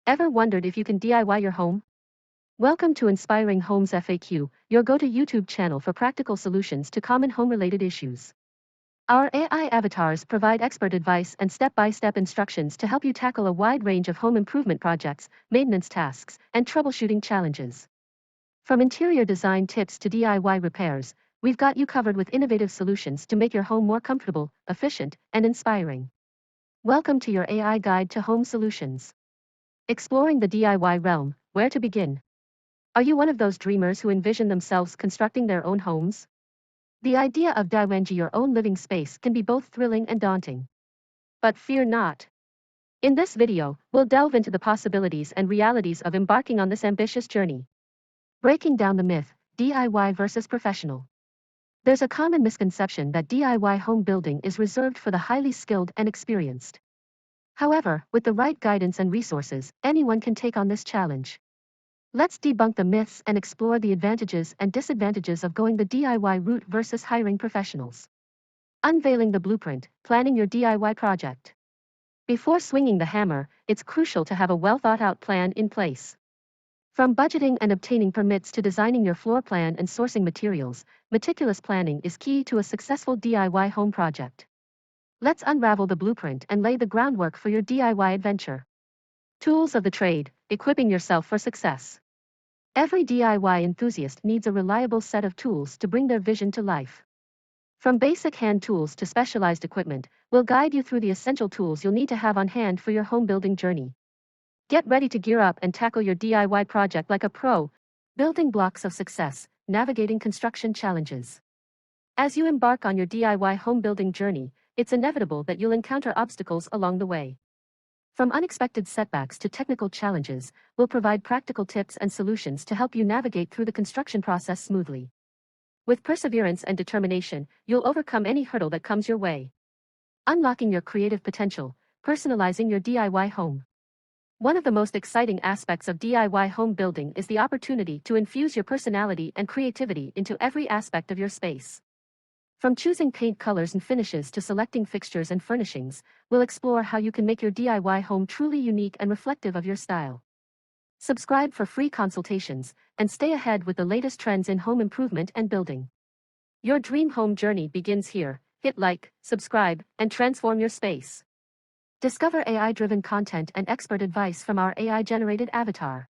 Ever wondered if you can DIY your home? Welcome to Inspiring Homes FAQ, your go-to YouTube channel for practical solutions to common home-related issues. Our AI avatars provide expert advice and step-by-step instructions to help you tackle a wide range of home improvement projects, maintenance tasks, and troubleshooting challenges. From interior design tips to DIY repairs, we've got you covered with innovative solutions to make your home more comfortable, efficient, and inspiring. Welcome to your AI guide to home solutions. Exploring the DIY realm, where to begin? Are you one of those dreamers who envision themselves constructing their own homes? The idea of DIYing your own living space can be both thrilling and daunting. But fear not. In this video, we'll delve into the possibilities and realities of embarking on this ambitious journey. Breaking down the myth, DIY versus professional. There's a common misconception that DIY home building is reserved for the highly skilled and experienced. However, with the right guidance and resources, anyone can take on this challenge. Let's debunk the myths and explore the advantages and disadvantages of going the DIY route versus hiring professionals. Unveiling the blueprint, planning your DIY project. Before swinging the hammer, it's crucial to have a well-thought-out plan in place. From budgeting and obtaining permits to designing your floor plan and sourcing materials, meticulous planning is key to a successful DIY home project. Let's unravel the blueprint and lay the groundwork for your DIY adventure. Tools of the trade, equipping yourself for success. Every DIY enthusiast needs a reliable set of tools to bring their vision to life. From basic hand tools to specialized equipment, we'll guide you through the essential tools you'll need to have on hand for your home building journey. Get ready to gear up and tackle your DIY project like a pro. Building blocks of success, navigating construction challenges. As you embark on your DIY home building journey, it's inevitable that you'll encounter obstacles along the way. From unexpected setbacks to technical challenges, we'll provide practical tips and solutions to help you navigate through the construction process smoothly. With perseverance and determination, you'll overcome any hurdle that comes your way. Unlocking your creative potential, personalizing your DIY home. One of the most exciting aspects of DIY home building is the opportunity to infuse your personality and creativity into every aspect of your space. From choosing paint colors and finishes to selecting fixtures and furnishings, we'll explore how you can make your DIY home truly unique and reflective of your style. Subscribe for free consultations, and stay ahead with the latest trends in home improvement and building. Your dream home journey begins here. Hit like, subscribe, and transform your space. Discover AI-driven content and expert advice from our AI-generated avatar.